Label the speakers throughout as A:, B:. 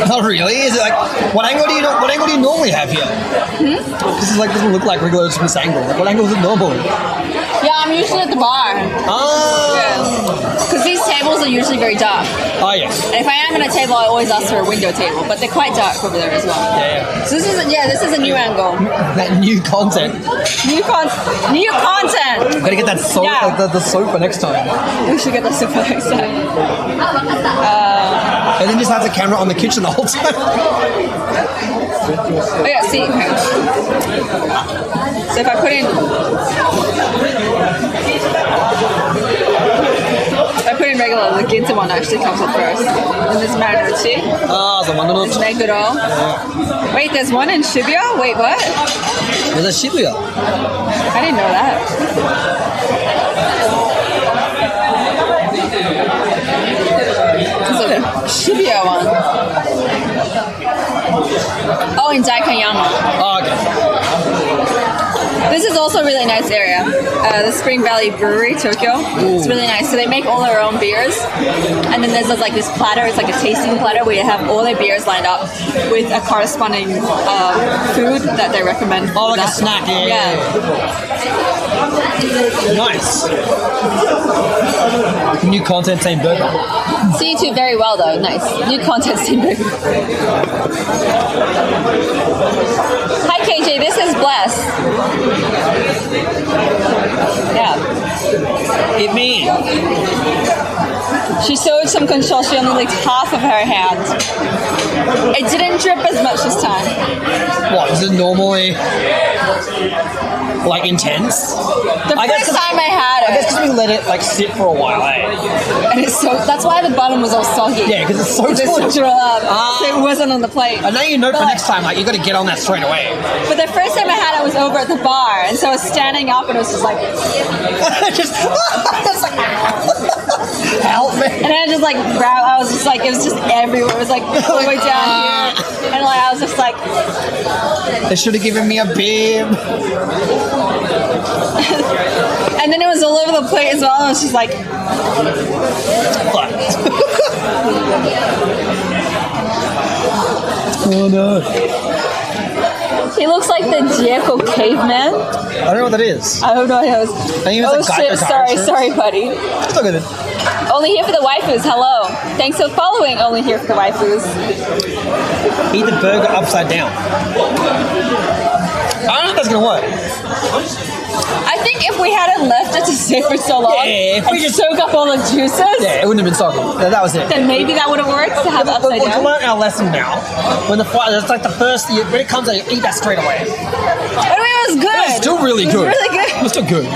A: Not really. Is it like what angle do you normally have here? This is like doesn't look like regular Swiss angle. Like, what angle is it normally?
B: Yeah, I'm usually at the bar. Because these tables are usually very dark.
A: Oh yes.
B: And if I am at a table, I always ask for a window table, but they're quite dark over there as well.
A: Yeah.
B: So this is a new angle.
A: That new content.
B: New content.
A: Gotta get that sofa,
B: Yeah.
A: the sofa next time.
B: We should get the sofa next time.
A: And then just have the camera on the kitchen the whole time.
B: Oh yeah, see. Okay. So if I put in regular, the ginza one actually comes up first. And there's marinara. There's neguro. Wait, there's one in Shibuya? Wait, what?
A: There's a Shibuya.
B: I didn't know that. There's a Shibuya one. Oh, in Daikanyama.
A: Oh, okay.
B: This is also a really nice area. The Spring Valley Brewery, Tokyo. It's really nice. So they make all their own beers. And then there's this platter. It's like a tasting platter where you have all their beers lined up with a corresponding food that they recommend.
A: Oh, like a snack. Yeah. Nice. New content, same burger.
B: See you two very well though. Nice. New content, same burger. Hi KJ, this is Bless. Yeah.
A: Hit me.
B: She sewed some control. She only licked half of her hand. It didn't drip as much this time.
A: What, is it normally like intense?
B: The first time I had it.
A: I guess because we let it like sit for a while, eh?
B: And it's so, that's why the bottom was all soggy.
A: Yeah, because it's so
B: It's so up. So it wasn't on the plate.
A: I know you know for next time, like you got to get on that straight away.
B: But the first time I had it was over at the bar, and so I was standing up and it was just like
A: just like help me.
B: and I just like grab. I was just like it was just everywhere. It was like all the way down here, and like I was just like
A: they should have given me a bib.
B: And then it was all over the plate as well. I was just like
A: oh no.
B: He looks like the Diego caveman.
A: I don't know what that is.
B: I don't know what it was.
A: I think it was
B: oh shit! Sorry, buddy.
A: It's not good.
B: Only here for the waifus. Hello. Thanks for following. Only here for the waifus.
A: Eat the burger upside down. I don't know if that's gonna work.
B: I think if we hadn't left it to sit for so long
A: if we
B: and soak up all the juices,
A: it wouldn't have been soggy. That was it.
B: then maybe that would have worked to have upside down.
A: We've learned our lesson now. When it's like the first, when it comes out, you eat that straight away.
B: Anyway, it was good.
A: It's still really good.
B: It was really good.
A: It's still good.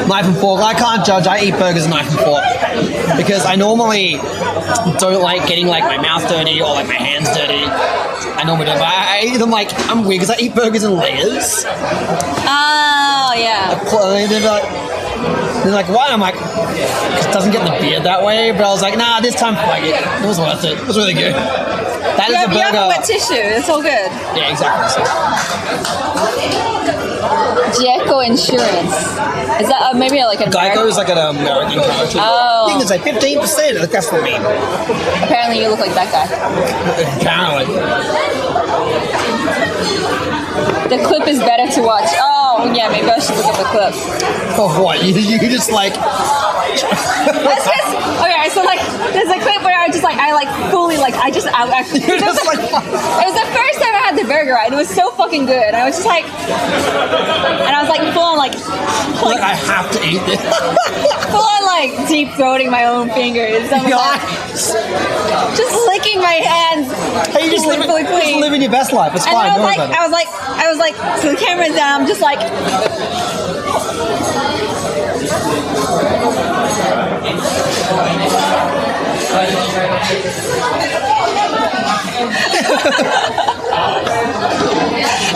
A: Knife and fork. I can't judge. I eat burgers with knife and fork because I normally don't like getting like my mouth dirty or like my hands dirty. I normally don't. But I eat them like I'm weird because I eat burgers in layers.
B: Oh yeah.
A: They're like, why? I'm like, it doesn't get the beard that way. But I was like, nah, this time fuck it. It was worth it. It was really good. That is a burger.
B: You have a wet tissue. It's all good.
A: Yeah, exactly.
B: Geico Insurance. Is that maybe like an
A: Geico is like an American country.
B: Oh.
A: I think it's like 15%. Like, that's what I mean.
B: Apparently you look like that guy.
A: Apparently.
B: The clip is better to watch. Oh, yeah, maybe I should look at the clip.
A: Oh, what? You just like...
B: Okay, so like, there's a clip where I fully like, it was the first time I had the burger, right? It was so fucking good. I was just like, and I was like full on like
A: I have to eat this.
B: full on like deep throating my own fingers. I was like, just licking my hands.
A: Hey, you just living your best life. It's
B: and
A: fine.
B: I was like, so the camera's down. I'm just like.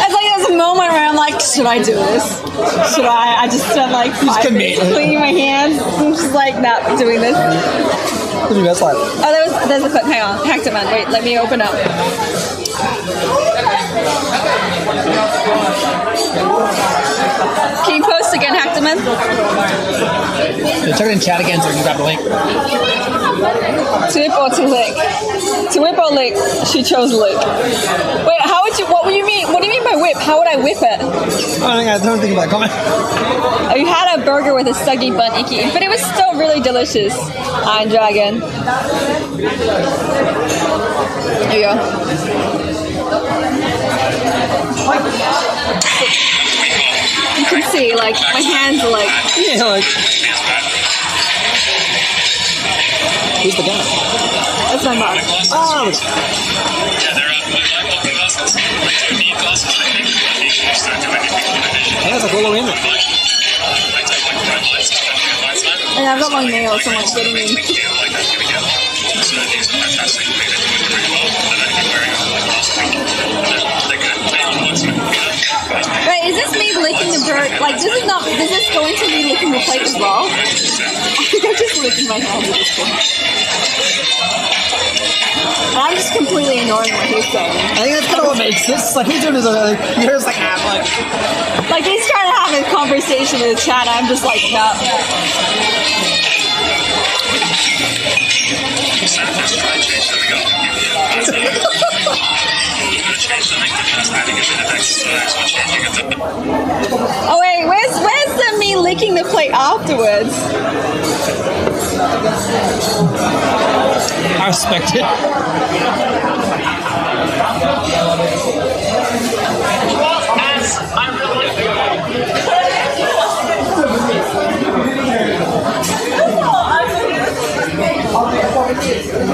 B: It's like there's a moment where I'm like like, should I do this? Should I? I just spent like 5 minutes cleaning my hands. I'm just like not doing this.
A: What do you best like?
B: Oh, there's a clip. Hang on, Hector man. Wait, let me open up. Can you post again, Hector man?
A: Yeah, check it in chat again so we can grab the link.
B: To whip or to lick? To whip or lick? She chose lick. Wait, how would you? What do you mean? What do you mean by whip? How would I whip it?
A: I don't think about that comment.
B: You had a burger with a soggy bun, icky, but it was still really delicious. Iron Dragon. There you go. You can see, like, my hands are like...
A: Yeah, like... Who's the guy?
B: That's my mom.
A: Oh!
C: Yeah, they're open glasses. They don't need glasses, I think. They just don't do anything in addition.
A: Hey, that's like all the way in there.
C: They take like red lights, traffic lights, man.
B: And I've got long nails, so I'm like getting in.
C: They feel like they're gonna get so these are fantastic. They're doing really well. And then if you're wearing them like last week, they're good.
B: Wait, is this me licking the bird? Like, this is not... Is this going to be licking the plate as well? I think I'm just licking my hands at this point. And I'm just completely ignoring what he's saying.
A: I think that's kind of what makes this. Like, he's doing his own. You're just like,
B: Like, he's trying to have a conversation with the chat. I'm just like, no.
C: Santa's trying to change something up. You're going to change something to just adding a bit of exercise or changing it.
B: Oh, wait, where's the me licking the plate afterwards?
A: I respect it.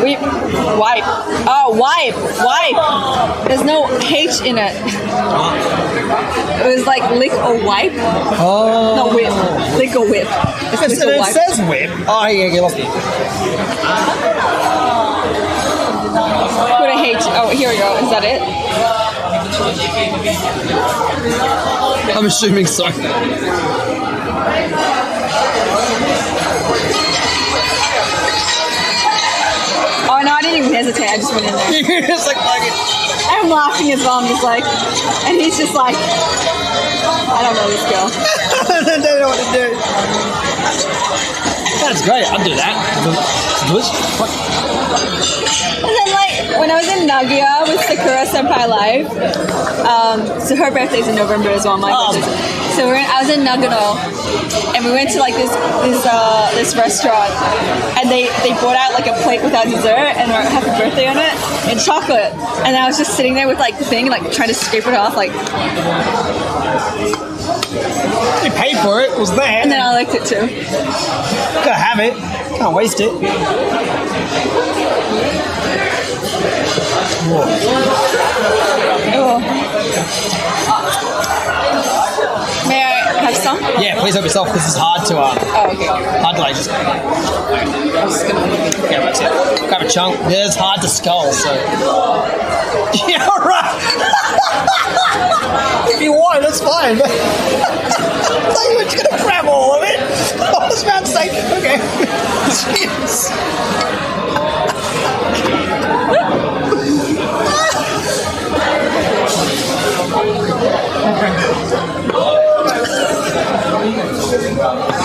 B: We wipe. Oh, wipe. There's no H in it. It was like lick or wipe.
A: Oh.
B: No, whip. Lick or whip. It's lick or
A: It
B: wipe.
A: says whip. Oh, yeah, you lost it.
B: Put a H. Oh, here we go. Is that it?
A: I'm assuming so.
B: Oh, no, I didn't even hesitate. I just went in there.
A: You're just like, fuck it.
B: I'm laughing as well. I'm just like, and he's just like, I don't know this girl.
A: I don't know what to do. That's great. I'll do that.
B: And then, like, when I was in Nagoya with Sakura Senpai Live, so her birthday's in November as well. My birthday's. So I was in Nagano, and we went to like this restaurant, and they brought out like a plate without dessert and our happy birthday on it and chocolate, and I was just sitting there with like the thing, like trying to scrape it off, like.
A: You paid for it. It was there.
B: And then I liked it too.
A: Gotta have it. Can't waste it.
B: Oh. May I have some?
A: Yeah, please help yourself. This is hard to
B: Oh, okay.
A: hard to like just.
B: I was just gonna.
A: Yeah, that's it. Grab a chunk. Yeah, it's hard to skull. So. Yeah, right. If you want, that's fine. I thought you were just gonna grab all of it. I was about to say, okay. Cheers.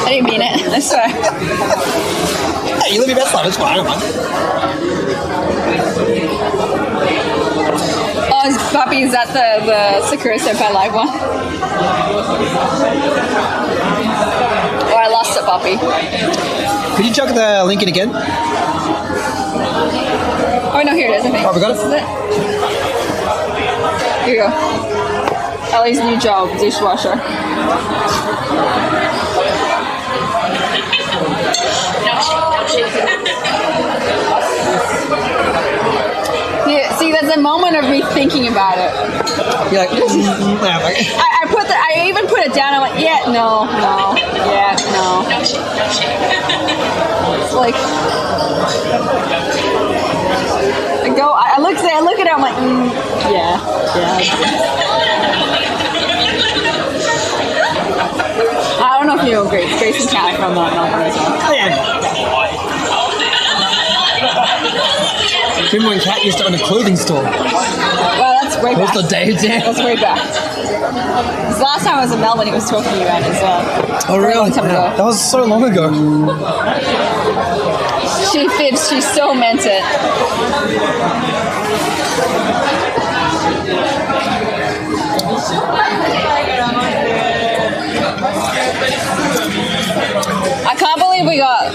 B: I didn't mean it. I swear.
A: Hey, you live your best life. It's fine. I don't mind.
B: Oh, Poppy, is that the Sakura Senpai Live one? Oh, I lost it, Poppy.
A: Could you chuck the link in again?
B: Oh, no, here it is, I think.
A: Oh, we got it?
B: This is it. Here you go. Ellie's new job, dishwasher. Yeah, see, there's a moment of me thinking about it.
A: You're like,
B: I even put it down. I'm like, yeah, no, yeah, no. It's like, I look at it. I'm like, yeah. of you know Grace and Kat from Melbourne as well.
A: Yeah. Remember when Kat used to own a clothing store?
B: Well, that's way
A: What's
B: back.
A: the day there?
B: That's way back. 'Cause last time I was in Melbourne, he was talking to you about it as well.
A: Oh,
B: Very
A: really?
B: long time ago.
A: That was so long ago.
B: She fibs. She so meant it. I can't believe we got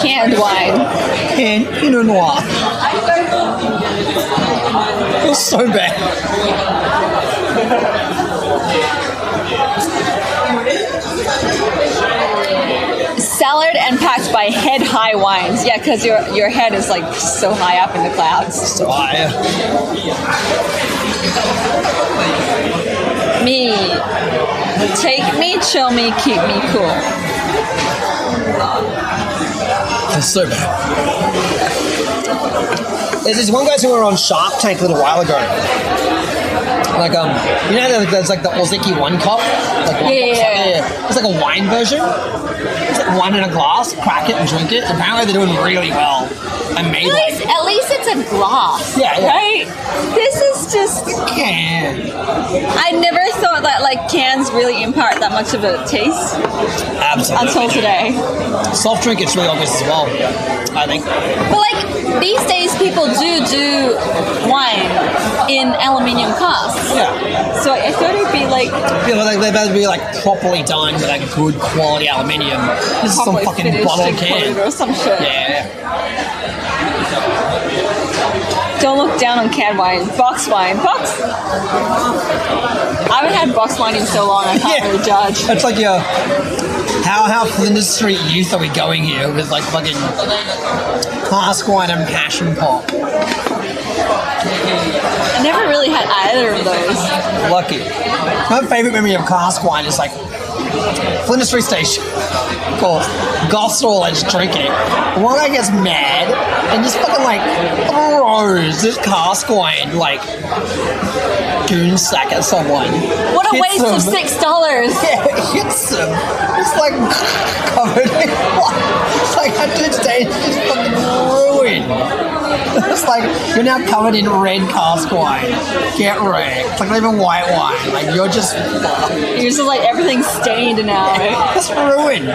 B: canned wine.
A: And Pinot Noir. It was so bad.
B: Salad and packed by Head High Wines. Yeah, because your head is like so high up in the clouds.
A: So high.
B: Me. Take me, chill me, keep me cool.
A: It's so bad. There's this one guy who were on Shark Tank a little while ago. Like you know, there's like the Ozeki one cup. Like one cup,
B: Yeah.
A: It's like a wine version. It's like wine in a glass. Crack it and drink it. Apparently they're doing really well. I made like
B: At least it's a glass.
A: Yeah.
B: Right? This is just.
A: can.
B: I never thought that like cans really impart that much of a taste
A: Absolutely.
B: until today.
A: Soft drink, it's really obvious as well. I think.
B: But like these days, people do wine in aluminium casks.
A: Yeah.
B: So I thought it'd be like
A: Feel like they better be like properly done with like good quality aluminium. This is some
B: properly
A: fucking
B: finished
A: bottle
B: and
A: can.
B: coated or some shit.
A: Yeah.
B: Don't look down on canned wine. Box wine. Box. I haven't had box wine in so long. I can't really judge.
A: It's like your how Flinders Street youth are we going here with like fucking cask wine and passion pop?
B: I never really had either of those.
A: Lucky. My favourite memory of cask wine is like Flinders Street Station. Of course, gospel and just drinking. One guy gets mad and just fucking like throws this cask wine like goon sack at someone.
B: What a
A: Hits
B: waste of
A: them.
B: $6.
A: Yeah, it hits him. It's like covered in blood. It's like that dude's day is just fucking ruined. It's like you're now covered in red cask wine. Get wrecked. It's like not even white wine. Like you're just fucked.
B: You're just like everything's stained now, right?
A: That's ruined.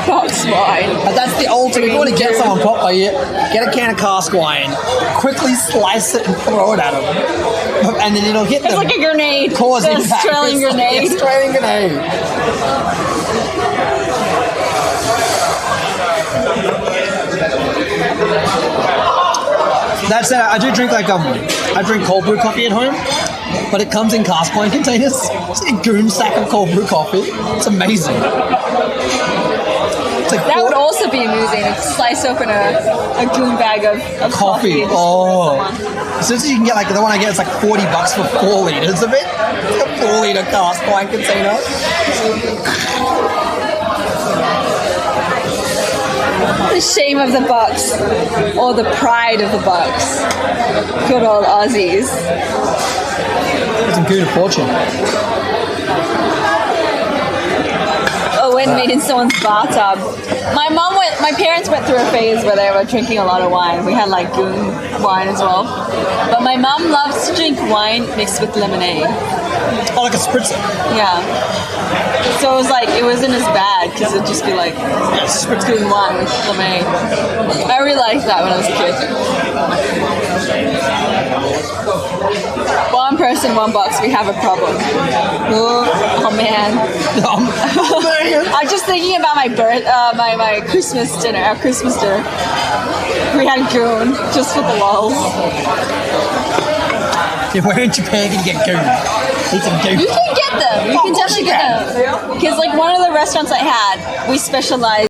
B: Box wine.
A: But that's the ultimate. If you want to get someone proper, you get a can of cask wine, quickly slice it and throw it at them. And then it'll hit
B: It's
A: them.
B: like a grenade.
A: Cause
B: An
A: impact.
B: Australian
A: It's like
B: grenade.
A: an Australian grenade. That's it. I do drink like I drink cold brew coffee at home, but it comes in cask wine containers. It's like a goon sack of cold brew coffee. It's amazing. It's like
B: That would also be amusing. To slice open a goon bag of coffee.
A: coffee. Oh, so you can get like the one I get is like $40 for 4 liters of it. It's a 4-liter cask wine container.
B: The shame of the Bucks, or the pride of the Bucks. Good old Aussies.
A: It's some good fortune.
B: Owen made in someone's bathtub. My parents went through a phase where they were drinking a lot of wine. We had like goon wine as well. But my mom loves to drink wine mixed with lemonade.
A: Oh, like a spritzer.
B: Yeah. So it was like, it wasn't as bad because it'd just be like goon wine with lemonade. I really liked that when I was a kid. One person, one box, we have a problem. Oh man. I'm just thinking about my my Christmas dinner, our Christmas dinner. We had goon, just for the lulz.
A: If we're in Japan, you can get goon. Eat some goon.
B: You can get them. You
A: Oh,
B: can
A: of course
B: definitely
A: you
B: get them. Because like one of the restaurants I had, we specialized